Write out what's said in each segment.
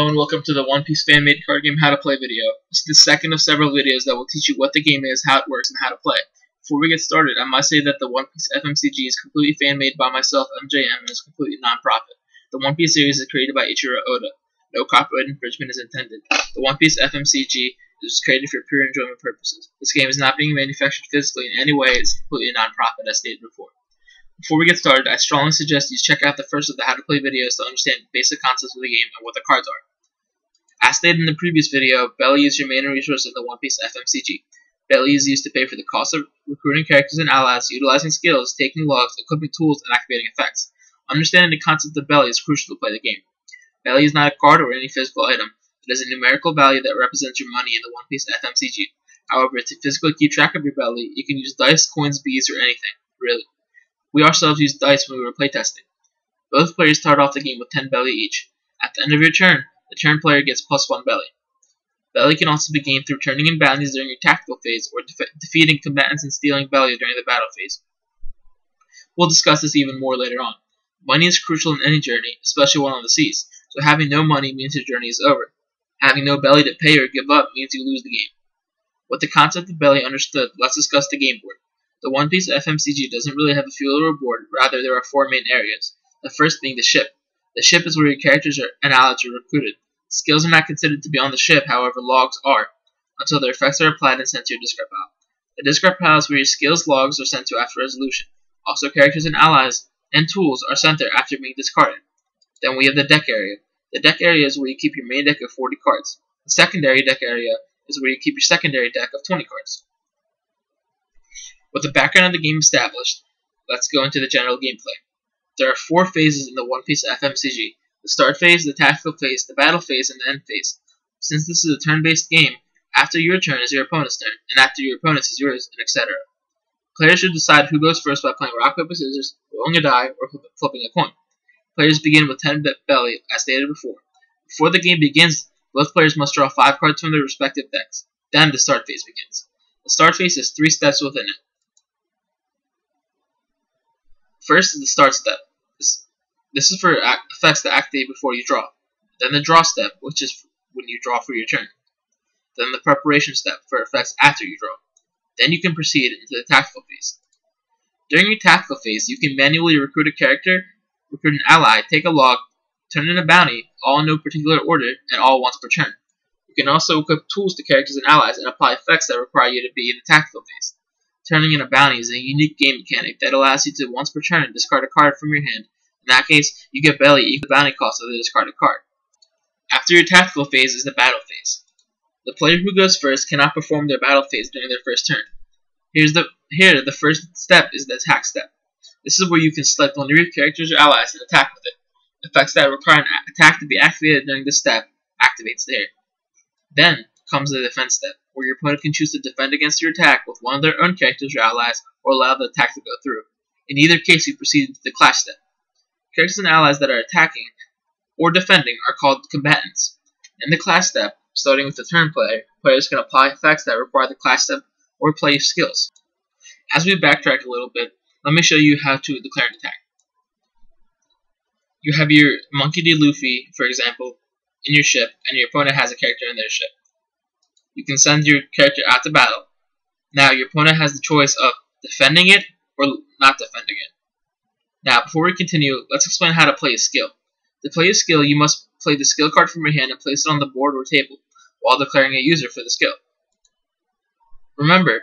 Hello and welcome to the One Piece fan-made card game How to Play video. This is the second of several videos that will teach you what the game is, how it works, and how to play. Before we get started, I must say that the One Piece FMCG is completely fan-made by myself, MJM, and is completely non-profit. The One Piece series is created by Eichero Oda. No copyright infringement is intended. The One Piece FMCG is created for pure enjoyment purposes. This game is not being manufactured physically in any way. It's completely non-profit, as stated before. Before we get started, I strongly suggest you check out the first of the How to Play videos to understand the basic concepts of the game and what the cards are. As stated in the previous video, Beli is your main resource in the One Piece FMCG. Beli is used to pay for the cost of recruiting characters and allies, utilizing skills, taking logs, equipping tools, and activating effects. Understanding the concept of Beli is crucial to play the game. Beli is not a card or any physical item. It is a numerical value that represents your money in the One Piece FMCG. However, to physically keep track of your Beli, you can use dice, coins, beads, or anything, really. We ourselves use dice when we were playtesting. Both players start off the game with 10 Beli each. At the end of your turn, the turn player gets +1 Beli. Beli can also be gained through turning in bounties during your tactical phase or defeating combatants and stealing Beli during the battle phase. We'll discuss this even more later on. Money is crucial in any journey, especially one on the seas, so having no money means your journey is over. Having no Beli to pay or give up means you lose the game. With the concept of Beli understood, let's discuss the game board. The One Piece FMCG doesn't really have a field or a board, rather there are 4 main areas. The first being the ship. The ship is where your characters and allies are recruited. Skills are not considered to be on the ship, however logs are, until their effects are applied and sent to your discard pile. The discard pile is where your skills logs are sent to after resolution. Also, characters and allies and tools are sent there after being discarded. Then we have the deck area. The deck area is where you keep your main deck of 40 cards. The secondary deck area is where you keep your secondary deck of 20 cards. With the background of the game established, let's go into the general gameplay. There are 4 phases in the One Piece FMCG. The start phase, the tactical phase, the battle phase, and the end phase. Since this is a turn-based game, after your turn is your opponent's turn, and after your opponent's is yours, and etc. Players should decide who goes first by playing rock, paper, scissors, rolling a die, or flipping a coin. Players begin with 10 Beli, as stated before. Before the game begins, both players must draw 5 cards from their respective decks. Then the start phase begins. The start phase has 3 steps within it. First is the start step. This is for effects that activate before you draw. Then the draw step, which is when you draw for your turn. Then the preparation step for effects after you draw. Then you can proceed into the tactical phase. During your tactical phase, you can manually recruit a character, recruit an ally, take a log, turn in a bounty, all in no particular order, and all once per turn. You can also equip tools to characters and allies and apply effects that require you to be in the tactical phase. Turning in a bounty is a unique game mechanic that allows you to once per turn discard a card from your hand. In that case, you get Beli equal the bounty cost of the discarded card. After your tactical phase is the battle phase. The player who goes first cannot perform their battle phase during their first turn. Here, the first step is the attack step. This is where you can select one of your characters or allies and attack with it. Effects that require an attack to be activated during this step activates there. Then comes the defense step, where your opponent can choose to defend against your attack with one of their own characters or allies, or allow the attack to go through. In either case, you proceed into the clash step. Characters and allies that are attacking or defending are called combatants. In the clash step, starting with the turn player, players can apply effects that require the clash step or play skills. As we backtrack a little bit, let me show you how to declare an attack. You have your Monkey D. Luffy, for example, in your ship, and your opponent has a character in their ship. You can send your character out to battle. Now, your opponent has the choice of defending it or not defending it. Now, before we continue, let's explain how to play a skill. To play a skill, you must play the skill card from your hand and place it on the board or table, while declaring a user for the skill. Remember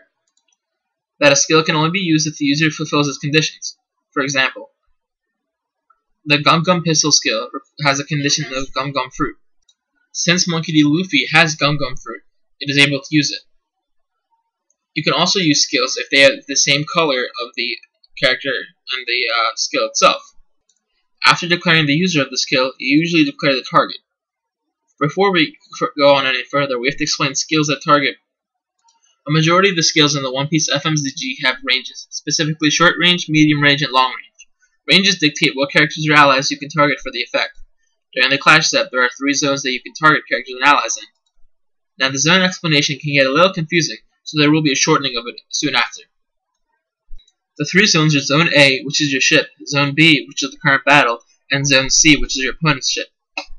that a skill can only be used if the user fulfills its conditions. For example, the Gum Gum Pistol skill has a condition of Gum Gum Fruit. Since Monkey D. Luffy has Gum Gum Fruit, it is able to use it. You can also use skills if they have the same color of the character and the skill itself. After declaring the user of the skill, you usually declare the target. Before we go on any further, we have to explain skills that target. A majority of the skills in the One Piece FMCG have ranges, specifically short range, medium range, and long range. Ranges dictate what characters or allies you can target for the effect. During the clash step, there are 3 zones that you can target characters and allies in. Now, the zone explanation can get a little confusing, so there will be a shortening of it soon after. The 3 zones are Zone A, which is your ship, Zone B, which is the current battle, and Zone C, which is your opponent's ship.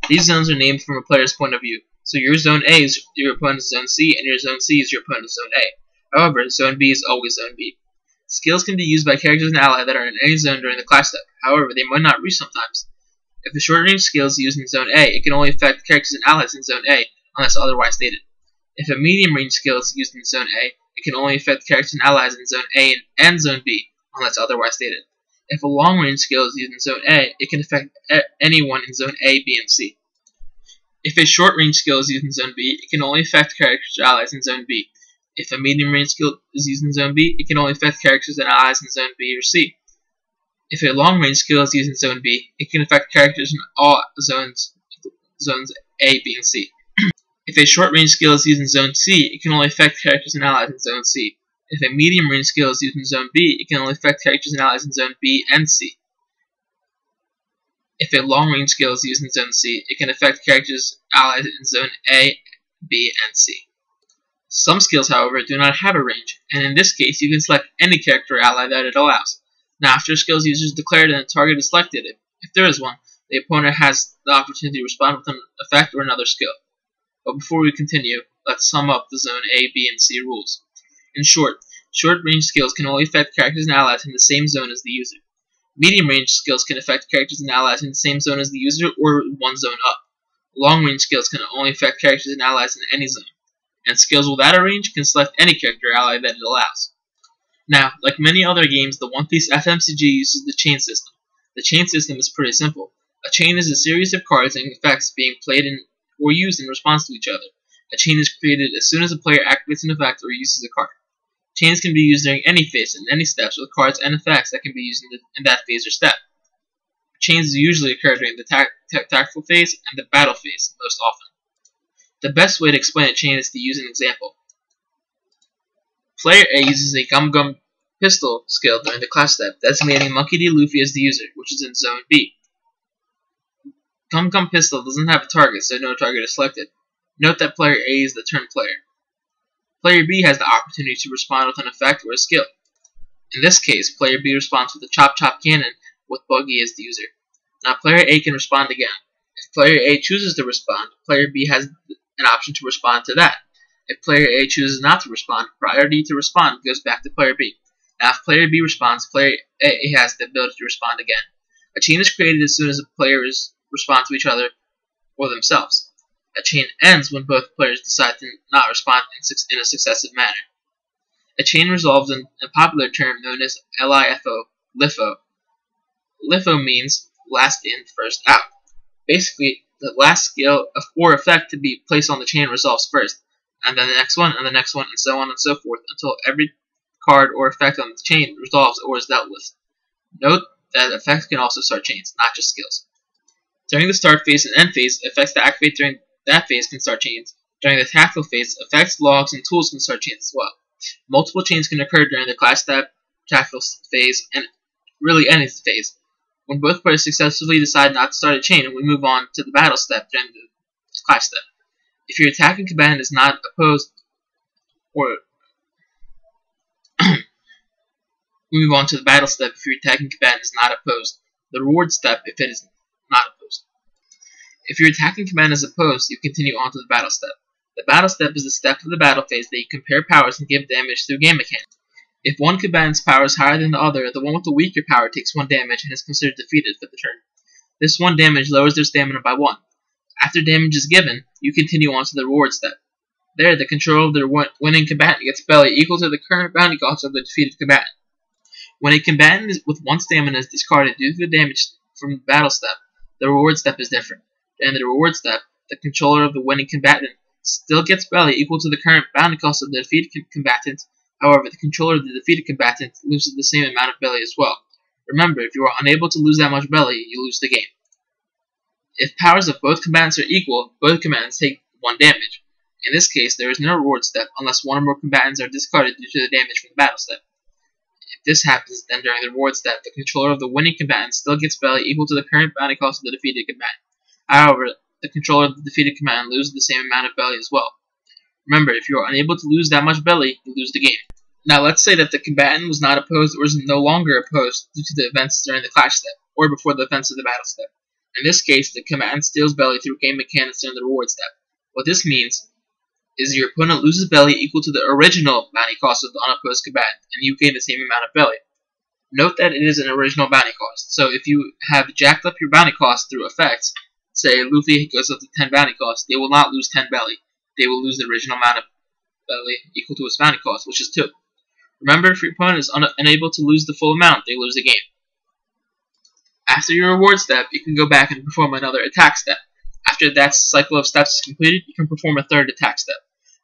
These zones are named from a player's point of view. So your Zone A is your opponent's Zone C, and your Zone C is your opponent's Zone A. However, Zone B is always Zone B. Skills can be used by characters and allies that are in any zone during the class step. However, they might not reach sometimes. If a short-range skill is used in Zone A, it can only affect characters and allies in Zone A, unless otherwise stated. If a medium-range skill is used in Zone A, it can only affect characters and allies in Zone A and Zone B, unless otherwise stated. If a long-range skill is used in Zone A, it can affect anyone in Zone A, B, and C. If a short-range skill is used in Zone B, it can only affect characters and allies in Zone B. If a medium-range skill is used in Zone B, it can only affect characters and allies in Zone B or C. If a long-range skill is used in Zone B, it can affect characters in all zones A, B, and C. If a short-range skill is used in Zone C, it can only affect characters and allies in Zone C. If a medium-range skill is used in Zone B, it can only affect characters and allies in Zone B and C. If a long-range skill is used in Zone C, it can affect characters and allies in Zone A, B, and C. Some skills, however, do not have a range, and in this case, you can select any character or ally that it allows. Now, after a skill's user is declared and a target is selected, if there is one, the opponent has the opportunity to respond with an effect or another skill. But before we continue, let's sum up the Zone A, B, and C rules. In short, short-range skills can only affect characters and allies in the same zone as the user. Medium-range skills can affect characters and allies in the same zone as the user or one zone up. Long-range skills can only affect characters and allies in any zone. And skills without a range can select any character or ally that it allows. Now, like many other games, the One Piece FMCG uses the chain system. The chain system is pretty simple. A chain is a series of cards and effects being played in or used in response to each other. A chain is created as soon as a player activates an effect or uses a card. Chains can be used during any phase and any steps with cards and effects that can be used in that phase or step. Chains usually occur during the tactical phase and the battle phase most often. The best way to explain a chain is to use an example. Player A uses a Gum Gum Pistol skill during the class step, designating Monkey D. Luffy as the user, which is in Zone B. Gum Gum Pistol doesn't have a target, so no target is selected. Note that player A is the turn player. Player B has the opportunity to respond with an effect or a skill. In this case, player B responds with a Chop Chop Cannon with Buggy as the user. Now player A can respond again. If player A chooses to respond, player B has an option to respond to that. If player A chooses not to respond, priority to respond goes back to player B. Now if player B responds, player A has the ability to respond again. A chain is created as soon as the players respond to each other or themselves. A chain ends when both players decide to not respond in a successive manner. A chain resolves in a popular term known as LIFO. LIFO means last in, first out. Basically, the last skill or effect to be placed on the chain resolves first, and then the next one, and the next one, and so on and so forth, until every card or effect on the chain resolves or is dealt with. Note that effects can also start chains, not just skills. During the start phase and end phase, effects that activate during that phase can start chains. During the tactical phase, effects, logs, and tools can start chains as well. Multiple chains can occur during the class step, tactical phase, and really any phase. When both players successfully decide not to start a chain, we move on to the battle step during the class step. If your attacking combatant is not opposed, or we move on to the battle step if your attacking combatant is not opposed. The reward step if it is not opposed. If your attacking combatant is opposed, you continue on to the battle step. The battle step is the step of the battle phase that you compare powers and give damage through game mechanics. If one combatant's power is higher than the other, the one with the weaker power takes 1 damage and is considered defeated for the turn. This 1 damage lowers their stamina by 1. After damage is given, you continue on to the reward step. There, the control of their winning combatant gets Beli equal to the current bounty cost of the defeated combatant. When a combatant with 1 stamina is discarded due to the damage from the battle step, the reward step is different. During the reward step, the controller of the winning combatant still gets Beli equal to the current bounty cost of the defeated combatant. However, the controller of the defeated combatant loses the same amount of Beli as well. Remember, if you are unable to lose that much Beli, you lose the game. If powers of both combatants are equal, both combatants take 1 damage. In this case, there is no reward step unless 1 or more combatants are discarded due to the damage from the battle step. If this happens, then during the reward step, the controller of the winning combatant still gets Beli equal to the current bounty cost of the defeated combatant. However, the controller of the defeated combatant loses the same amount of Beli as well. Remember, if you are unable to lose that much Beli, you lose the game. Now let's say that the combatant was not opposed or is no longer opposed due to the events during the clash step, or before the events of the battle step. In this case, the command steals Beli through game mechanics during the reward step. What this means is your opponent loses Beli equal to the original bounty cost of the unopposed command, and you gain the same amount of Beli. Note that it is an original bounty cost, so if you have jacked up your bounty cost through effects, say Luffy goes up to 10 bounty cost, they will not lose 10 Beli. They will lose the original amount of Beli equal to its bounty cost, which is 2. Remember, if your opponent is unable to lose the full amount, they lose the game. After your reward step, you can go back and perform another attack step. After that cycle of steps is completed, you can perform a third attack step.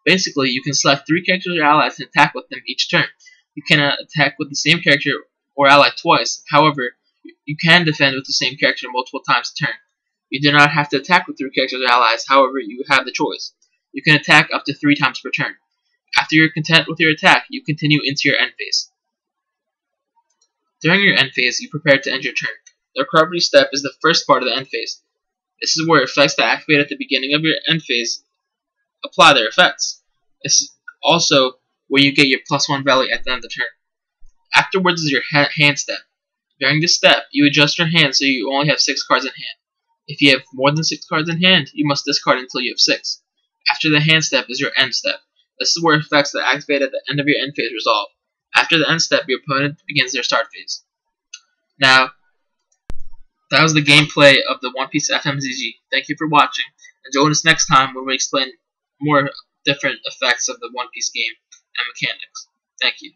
Basically, you can select 3 characters or allies and attack with them each turn. You cannot attack with the same character or ally twice. However, you can defend with the same character multiple times a turn. You do not have to attack with 3 characters or allies, however, you have the choice. You can attack up to 3 times per turn. After you're content with your attack, you continue into your end phase. During your end phase, you prepare to end your turn. The recovery step is the first part of the end phase. This is where effects that activate at the beginning of your end phase apply their effects. This is also where you get your +1 Beli at the end of the turn. Afterwards is your hand step. During this step, you adjust your hand so you only have 6 cards in hand. If you have more than 6 cards in hand, you must discard until you have 6. After the hand step is your end step. This is where effects that activate at the end of your end phase resolve. After the end step, your opponent begins their start phase. Now, that was the gameplay of the One Piece FMCG. Thank you for watching, and join us next time when we explain more different effects of the One Piece game and mechanics. Thank you.